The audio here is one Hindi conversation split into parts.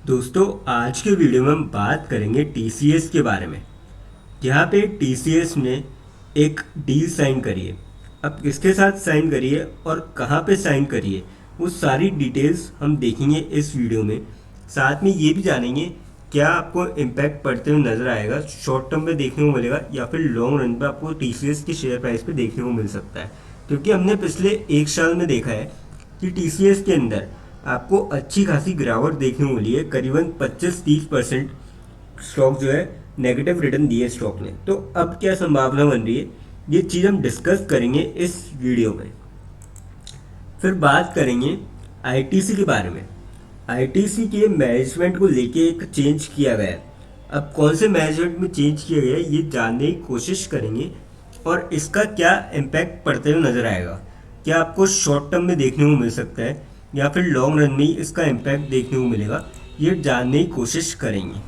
दोस्तों, आज के वीडियो में हम बात करेंगे टीसीएस के बारे में। यहाँ पे टीसीएस ने एक डील साइन करी है। अब किसके साथ साइन करी है और कहाँ पे साइन करी है, वो सारी डिटेल्स हम देखेंगे इस वीडियो में। साथ में ये भी जानेंगे क्या आपको इम्पैक्ट पड़ते हुए नज़र आएगा, शॉर्ट टर्म पे देखने को मिलेगा या फिर लॉन्ग रन पे आपको टीसीएस के शेयर प्राइस पे देखने को मिल सकता है। क्योंकि हमने पिछले एक साल में देखा है कि टीसीएस के अंदर आपको अच्छी खासी गिरावट देखने को मिली है। करीबन 25-30% स्टॉक जो है नेगेटिव रिटर्न दिए स्टॉक ने। तो अब क्या संभावना बन रही है, ये चीज़ हम डिस्कस करेंगे इस वीडियो में। फिर बात करेंगे आईटीसी के बारे में। आईटीसी के मैनेजमेंट को लेके एक चेंज किया गया है। अब कौन से मैनेजमेंट में चेंज किया गया है ये जानने की कोशिश करेंगे और इसका क्या इम्पैक्ट पड़ते हुए नजर आएगा। क्या आपको शॉर्ट टर्म में देखने को मिल सकता है या फिर लॉन्ग रन में ही इसका इम्पैक्ट देखने को मिलेगा, ये जानने की कोशिश करेंगे।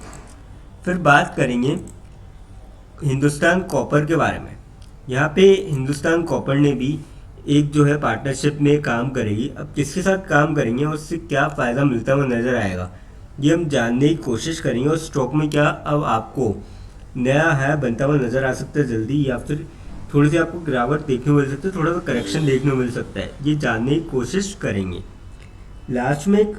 फिर बात करेंगे हिंदुस्तान कॉपर के बारे में। यहाँ पे हिंदुस्तान कॉपर ने भी एक जो है पार्टनरशिप में काम करेगी। अब किसके साथ काम करेंगे और उससे क्या फ़ायदा मिलता हुआ नज़र आएगा, ये हम जानने की कोशिश करेंगे। और स्टॉक में क्या अब आपको नया है बनता हुआ नज़र आ सकता है जल्दी, या फिर थोड़ी सी आपको गिरावट देखने को मिल सकती है, थोड़ा सा करेक्शन देखने को मिल सकता है, ये जानने की कोशिश करेंगे। लास्ट में एक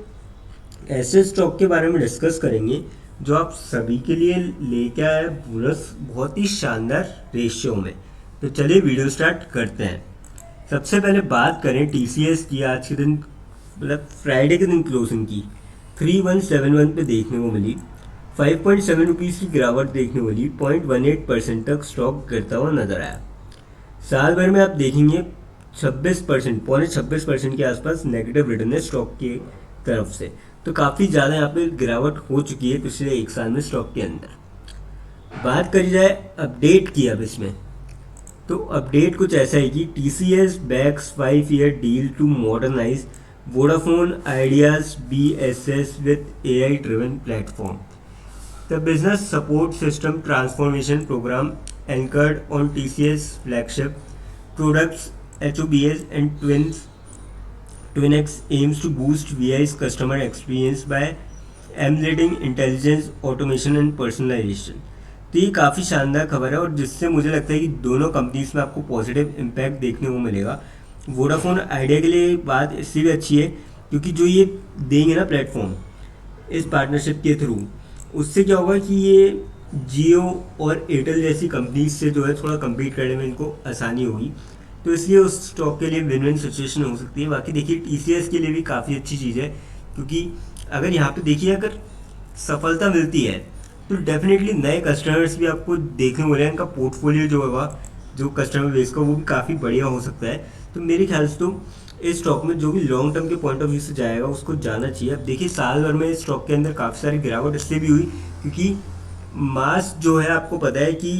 ऐसे स्टॉक के बारे में डिस्कस करेंगे जो आप सभी के लिए लेके आए बोनस बहुत ही शानदार रेशियो में। तो चलिए वीडियो स्टार्ट करते हैं। सबसे पहले बात करें टीसीएस की। आज के दिन मतलब फ्राइडे के दिन क्लोजिंग की 3171 पे देखने को मिली। 5.7 रुपीज़ की गिरावट देखने को मिली। 0.18% तक स्टॉक गिरता हुआ नजर आया। साल भर में आप देखेंगे 26%, 26.5% के आसपास नेगेटिव रिटर्न है स्टॉक की तरफ से। तो काफ़ी ज़्यादा यहाँ पे गिरावट हो चुकी है पिछले एक साल में स्टॉक के अंदर। बात करी जाए अपडेट की अब इसमें, तो अपडेट कुछ ऐसा है कि TCS backs 5 year deal to modernise Vodafone Idea's BSS with AI driven platform. The business support system transformation programme anchored on TCS flagship products HOBS and TwinX aims to boost VI's customer experience by emulating intelligence, automation and personalization। तो ये काफ़ी शानदार खबर है और जिससे मुझे लगता है कि दोनों कंपनीज में आपको पॉजिटिव इम्पैक्ट देखने को मिलेगा। वोडाफोन आइडिया के लिए बात इससे भी अच्छी है क्योंकि जो ये देंगे ना प्लेटफॉर्म इस पार्टनरशिप के थ्रू, उससे क्या होगा कि ये जियो और एयरटेल जैसी कंपनीज से जो है थोड़ा कम्पीट करने में इनको आसानी होगी। तो इसलिए उस स्टॉक के लिए विन विन सिचुएशन हो सकती है। बाकी देखिए टीसीएस के लिए भी काफ़ी अच्छी चीज़ है क्योंकि अगर यहाँ पे देखिए अगर सफलता मिलती है तो डेफिनेटली नए कस्टमर्स भी आपको देखने को मिलेगा। इनका पोर्टफोलियो जो होगा जो कस्टमर बेस का वो भी काफ़ी बढ़िया हो सकता है। तो मेरे ख्याल से तो इस स्टॉक में जो भी लॉन्ग टर्म के पॉइंट ऑफ व्यू से जाएगा उसको जाना चाहिए। अब देखिए साल भर में इस स्टॉक के अंदर काफ़ी सारी गिरावट इसलिए भी हुई क्योंकि मास जो है आपको पता है कि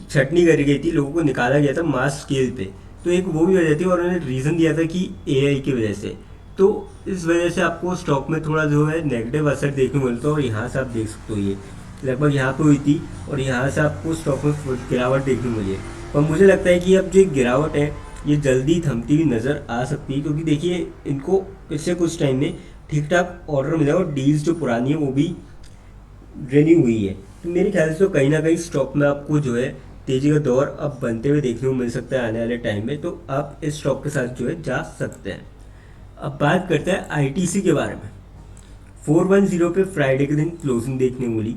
छटनी करी गई थी, लोगों को निकाला गया था मास स्केल पे। तो एक वो भी वजह थी और उन्होंने रीज़न दिया था कि एआई की वजह से। तो इस वजह से आपको स्टॉक में थोड़ा जो है नेगेटिव असर देखने को मिलता है। और यहाँ से आप देख सकते हो ये लगभग यहाँ पे हुई थी और यहाँ से आपको स्टॉक में गिरावट देखने को मिली है। और मुझे लगता है कि अब जो गिरावट है ये जल्दी थमती हुई नज़र आ सकती है क्योंकि देखिए इनको पिछले कुछ टाइम में ठीक ठाक ऑर्डर मिला और डील्स जो पुरानी है वो भी रेन्यू हुई है। तो मेरे ख्याल से तो कहीं ना कहीं स्टॉक में आपको जो है तेजी का दौर अब बनते हुए देखने को मिल सकता है आने वाले टाइम में। तो आप इस स्टॉक के साथ जो है जा सकते हैं। अब बात करते हैं आईटीसी के बारे में। 410 पे फ्राइडे के दिन क्लोजिंग देखने को मिली।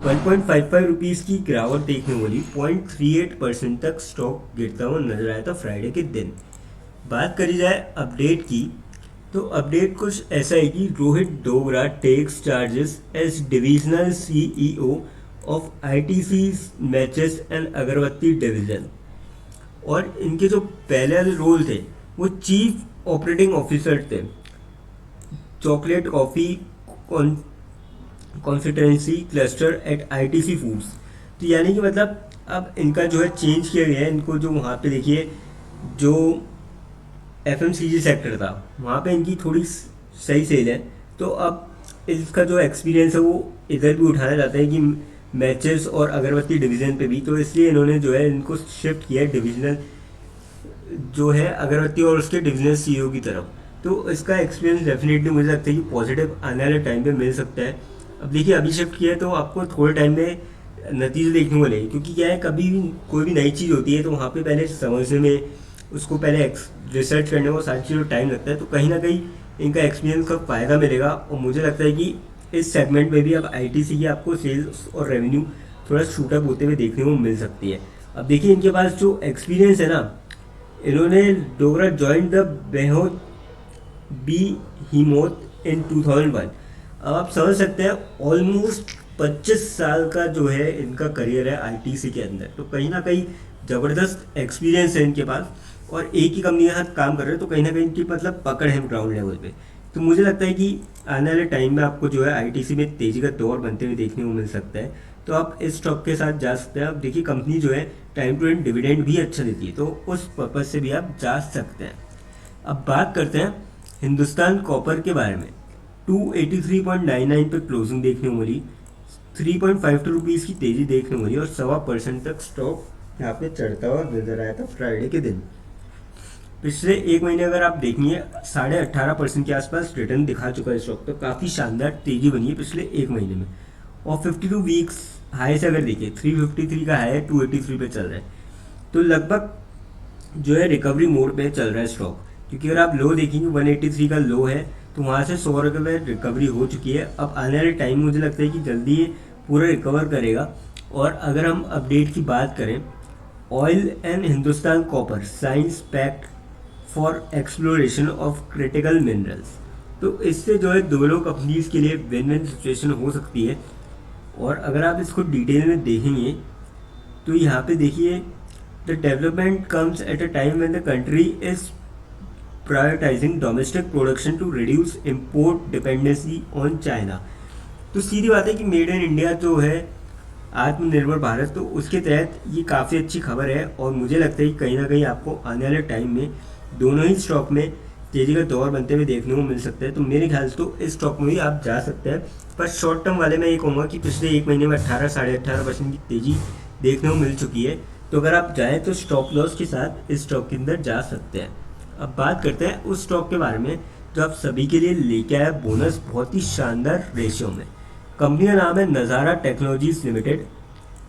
1.55 रुपीज़ की गिरावट देखने को मिली। 0.38% तक स्टॉक गिरता हुआ नजर आया था फ्राइडे के दिन। बात करी जाए अपडेट की, तो अपडेट कुछ ऐसा है कि Rohit Dogra takes charges as divisional CEO of ITC matches and agarbatti division. और इनके जो पहले वाले रोल थे वो चीफ ऑपरेटिंग ऑफिसर थे chocolate coffee constituency cluster at ITC foods. तो यानी कि मतलब अब इनका जो है चेंज किया गया है। इनको जो वहाँ पे देखिए जो एफएमसीजी सेक्टर था वहाँ पे इनकी थोड़ी सही सेल है। तो अब इसका जो एक्सपीरियंस है वो इधर भी उठाना चाहते हैं कि मैचेस और अगरबत्ती डिवीज़न पे भी। तो इसलिए इन्होंने जो है इनको शिफ्ट किया है डिविजनल जो है अगरबत्ती और उसके डिविजनल सीईओ की तरफ। तो इसका एक्सपीरियंस डेफिनेटली मुझे लगता है कि पॉजिटिव आने वाले टाइम पे मिल सकता है। अब देखिए अभी शिफ्ट किया है तो आपको थोड़े टाइम में नतीजे देखने को मिलेंगे, क्योंकि क्या है कभी भी कोई भी नई चीज़ होती है तो वहाँ पे पहले समझने में, उसको पहले रिसर्च करने में सारी चीज़ों टाइम लगता है। तो कहीं ना कहीं इनका एक्सपीरियंस का फ़ायदा मिलेगा, और मुझे लगता है कि इस सेगमेंट में भी अब आईटीसी की आपको सेल्स और रेवेन्यू थोड़ा शूटअप होते हुए देखने को मिल सकती है। अब देखिए इनके पास जो एक्सपीरियंस है ना, इन्होंने डोगरा ज्वाइन द बेहोत बी हिमोत इन 2001। अब आप समझ सकते हैं ऑलमोस्ट 25 साल का जो है इनका करियर है आईटीसी के अंदर। तो कहीं ना कहीं ज़बरदस्त एक्सपीरियंस है इनके पास, और एक ही कंपनी के साथ काम कर रहे हैं, तो कहीं ना कहीं इनकी मतलब पकड़ है ग्राउंड लेवल पे। तो मुझे लगता है कि आने वाले टाइम में आपको जो है आईटीसी में तेज़ी का दौर बनते हुए देखने को मिल सकता है। तो आप इस स्टॉक के साथ जा सकते हैं। अब देखिए कंपनी जो है टाइम टू टाइम डिविडेंड भी अच्छा देती है, तो उस पर्पज़ से भी आप जा सकते हैं। अब बात करते हैं हिंदुस्तान कॉपर के बारे में। 283.99 पे क्लोजिंग देखने को मिली, 3.52 रुपीज़ की तेज़ी देखने को मिली, और 1.25% तक स्टॉक यहाँ पे चढ़ता हुआ नजर आया था फ्राइडे के दिन। पिछले एक महीने अगर आप देखेंगे 18.5% के आसपास रिटर्न दिखा चुका है स्टॉक, तो काफ़ी शानदार तेज़ी बनी है पिछले एक महीने में। और 52 वीक्स हाई से अगर देखिए 353 का हाई है, 283 पे चल रहा है, तो लगभग जो है रिकवरी मोड पे चल रहा है स्टॉक। क्योंकि अगर आप लो देखेंगे 183 का लो है, तो वहाँ से 100 रुपये रिकवरी हो चुकी है। अब आने वाले टाइम मुझे लगता है कि जल्दी ये पूरा रिकवर करेगा। और अगर हम अपडेट की बात करें, oil and Hindustan copper signs pact for exploration of critical minerals, तो इससे जो है दोनों कंपनीज के लिए विन विन सिचुएशन हो सकती है। और अगर आप इसको डिटेल में देखेंगे तो यहाँ पे देखिए, the development comes at a time when the country is prioritising domestic production to reduce import dependency on China. तो सीधी बात है कि मेड इन इंडिया जो है आत्मनिर्भर भारत, तो उसके तहत ये काफ़ी अच्छी खबर है। और मुझे लगता है कि कहीं ना कहीं आपको आने वाले टाइम में दोनों ही स्टॉक में तेज़ी का दौर बनते हुए देखने को मिल सकता है। तो मेरे ख्याल से तो इस स्टॉक में भी आप जा सकते हैं। पर शॉर्ट टर्म वाले में ये कहूँगा कि पिछले एक महीने में 18-18.5% की तेज़ी देखने को मिल चुकी है। तो अगर आप जाएँ तो स्टॉप लॉस के साथ इस स्टॉक के अंदर जा सकते हैं। अब बात करते हैं उस स्टॉक के बारे में जो आप सभी के लिए लेके आया बोनस बहुत ही शानदार रेशियो में। कंपनी का नाम है नज़ारा टेक्नोलॉजीज लिमिटेड।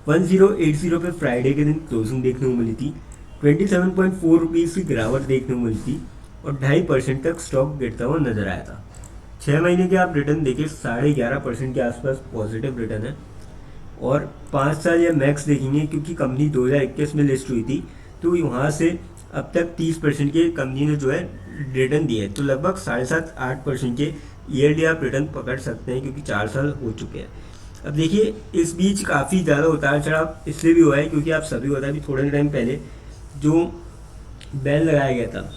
1080 पे फ्राइडे के दिन क्लोजिंग देखने को मिली थी, 27.4 रुपीज़ की गिरावट देखने को मिली थी, और 2.5% तक स्टॉक गिरता हुआ नजर आया था। 6 महीने के आप रिटर्न देखिए 11.5% के आसपास पॉजिटिव रिटर्न है। और 5 साल या मैक्स देखेंगे, क्योंकि कंपनी 2021 में लिस्ट हुई थी, तो वहाँ से अब तक 30% के कंपनी ने जो है रिटर्न दिए, तो लगभग 7.5-8% के ईयरली आप रिटर्न पकड़ सकते हैं, क्योंकि 4 साल हो चुके हैं। अब देखिए इस बीच काफ़ी ज़्यादा उतार चढ़ाव इसलिए भी हुआ है क्योंकि आप सभी को पता है कि थोड़े टाइम पहले जो बैन लगाया गया था,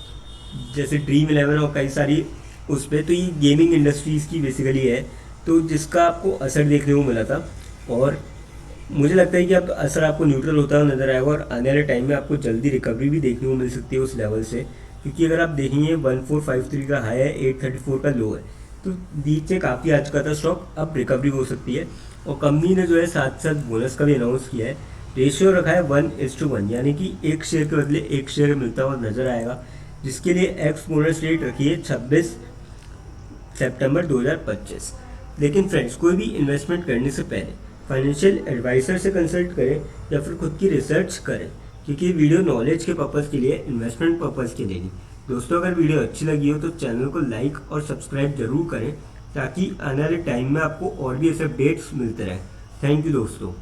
जैसे ड्रीम 11 और कई सारी उस पर, तो ये गेमिंग इंडस्ट्रीज़ की बेसिकली है, तो जिसका आपको असर देखने को मिला था। और मुझे लगता है कि अब असर आपको न्यूट्रल होता हुआ नजर आएगा, और आने वाले टाइम में आपको जल्दी रिकवरी भी देखने को मिल सकती है उस लेवल से। क्योंकि अगर आप देखेंगे 1453 का हाई है, 834 का लो है, तो बीच से काफ़ी आ चुका था स्टॉक, अब रिकवरी हो सकती है। और कंपनी ने जो है साथ साथ बोनस का भी अनाउंस किया है। रेशियो रखा है 1:1, यानी कि एक शेयर के बदले एक शेयर मिलता हुआ नजर आएगा, जिसके लिए एक्स बोनस रेट रखी है 26 सितंबर 2025। लेकिन फ्रेंड्स, कोई भी इन्वेस्टमेंट करने से पहले फाइनेंशियल एडवाइजर से कंसल्ट करें या फिर खुद की रिसर्च करें, क्योंकि वीडियो नॉलेज के पर्पज़ के लिए, इन्वेस्टमेंट पर्पज़ के लिए नहीं। दोस्तों, अगर वीडियो अच्छी लगी हो तो चैनल को लाइक और सब्सक्राइब जरूर करें, ताकि आने वाले टाइम में आपको और भी ऐसे अपडेट्स मिलते रहें। थैंक यू दोस्तों।